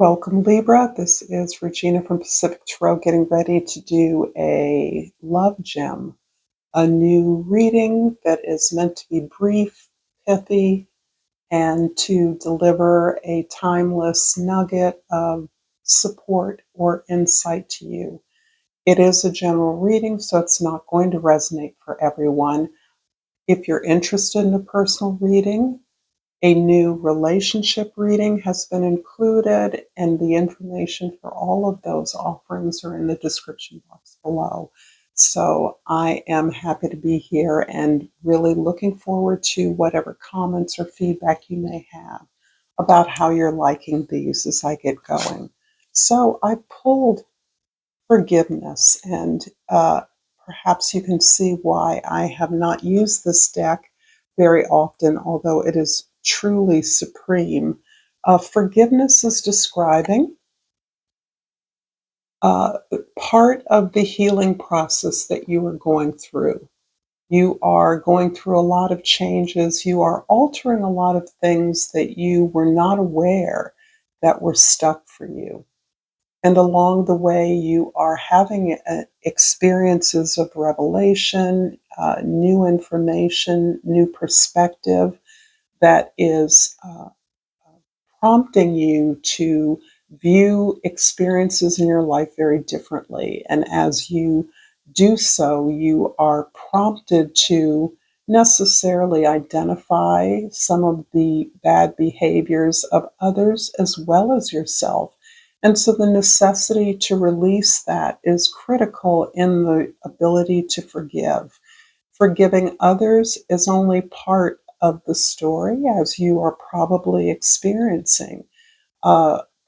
Welcome, Libra. This is Regina from PacificTarot getting ready to do a love gem, a new reading that is meant to be brief, pithy, and to deliver a timeless nugget of support or insight to you. It is a general reading, so it's not going to resonate for everyone. If you're interested in a personal reading, a new relationship reading has been included, and the information for all of those offerings are in the description box below. So I am happy to be here and really looking forward to whatever comments or feedback you may have about how you're liking these as I get going. So I pulled forgiveness, and perhaps you can see why I have not used this deck very often, although it is truly supreme. Forgiveness is describing part of the healing process that you are going through. You are going through a lot of changes. You are altering a lot of things that you were not aware that were stuck for you. And along the way, you are having experiences of revelation, new information, new perspective that is prompting you to view experiences in your life very differently. And as you do so, you are prompted to necessarily identify some of the bad behaviors of others as well as yourself. And so the necessity to release that is critical in the ability to forgive. Forgiving others is only part of the story, as you are probably experiencing,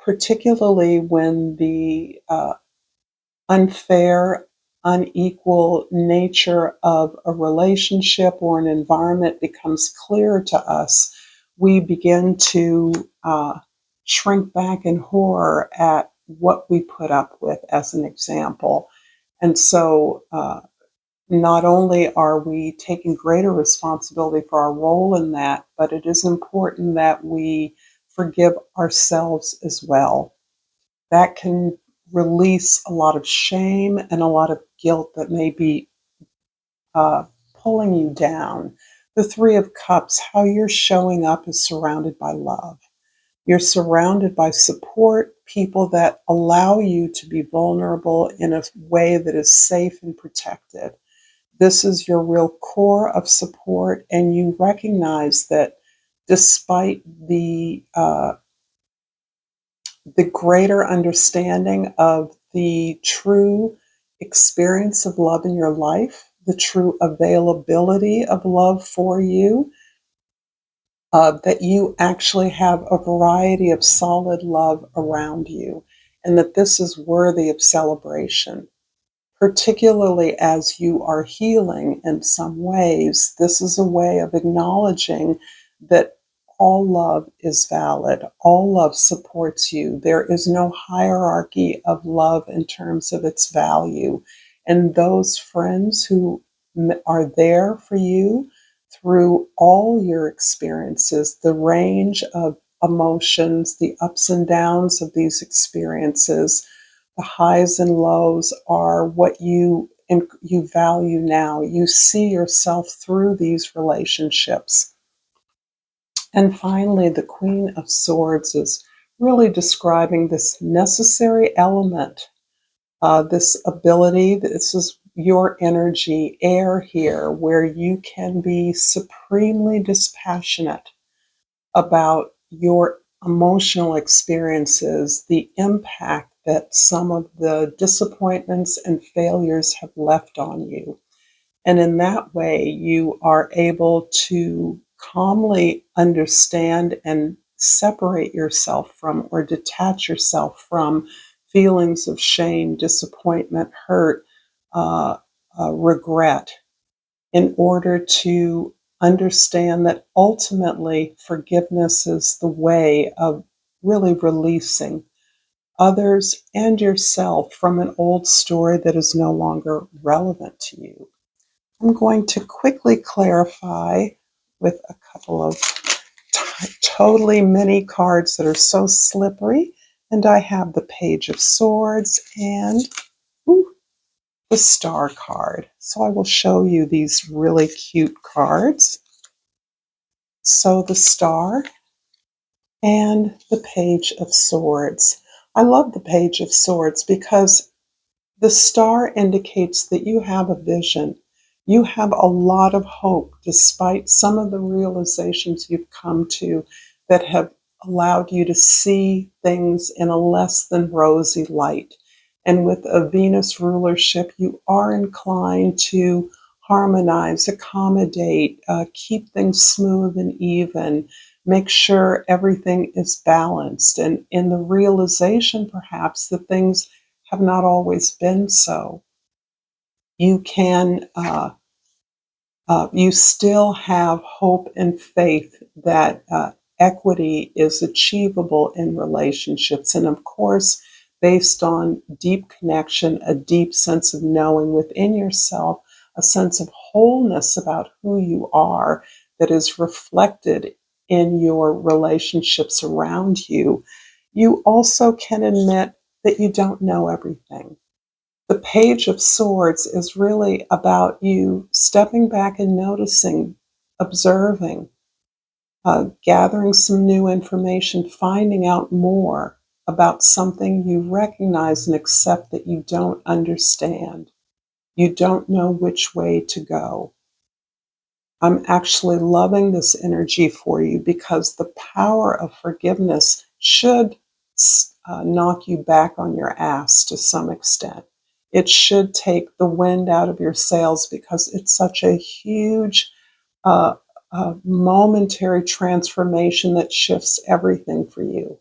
particularly when the unfair, unequal nature of a relationship or an environment becomes clearer to us. We begin to shrink back in horror at what we put up with, as an example. And so, not only are we taking greater responsibility for our role in that, but it is important that we forgive ourselves as well. That can release a lot of shame and a lot of guilt that may be pulling you down. The Three of Cups, how you're showing up is surrounded by love. You're surrounded by support, people that allow you to be vulnerable in a way that is safe and protected. This is your real core of support, and you recognize that despite the greater understanding of the true experience of love in your life, the true availability of love for you, that you actually have a variety of solid love around you, and that this is worthy of celebration. Particularly as you are healing in some ways, this is a way of acknowledging that all love is valid. All love supports you. There is no hierarchy of love in terms of its value. And those friends who are there for you through all your experiences, the range of emotions, the ups and downs of these experiences, the highs and lows are what you value now. You see yourself through these relationships. And finally, the Queen of Swords is really describing this necessary element, this ability. This is your energy, air here, where you can be supremely dispassionate about your emotional experiences, the impact that some of the disappointments and failures have left on you. And in that way, you are able to calmly understand and separate yourself from or detach yourself from feelings of shame, disappointment, hurt, regret, in order to understand that ultimately forgiveness is the way of really releasing others and yourself from an old story that is no longer relevant to you. I'm going to quickly clarify with a couple of totally mini cards that are so slippery And I have the Page of Swords and ooh, the Star card. So I will show you these really cute cards. So the Star and the Page of Swords. I love the Page of Swords because the star indicates that you have a vision. You have a lot of hope despite some of the realizations you've come to that have allowed you to see things in a less than rosy light. And with a Venus rulership, you are inclined to harmonize, accommodate, keep things smooth and even, make sure everything is balanced. And in the realization, perhaps, that things have not always been so. You can, you still have hope and faith that equity is achievable in relationships. And of course, based on deep connection, a deep sense of knowing within yourself, a sense of wholeness about who you are that is reflected in your relationships around you, you also can admit that you don't know everything. The Page of Swords is really about you stepping back and noticing, observing, gathering some new information, finding out more about something you recognize and accept that you don't understand. You don't know which way to go. I'm actually loving this energy for you because the power of forgiveness should knock you back on your ass to some extent. It should take the wind out of your sails because it's such a huge, uh, momentary transformation that shifts everything for you.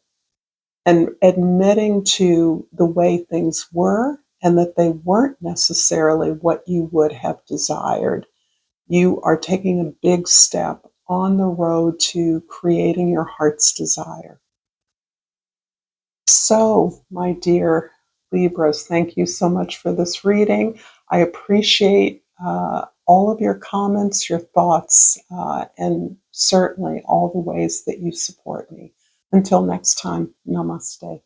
And admitting to the way things were and that they weren't necessarily what you would have desired, you are taking a big step on the road to creating your heart's desire. So, my dear Libras, thank you so much for this reading. I appreciate all of your comments, your thoughts, and certainly all the ways that you support me. Until next time, namaste.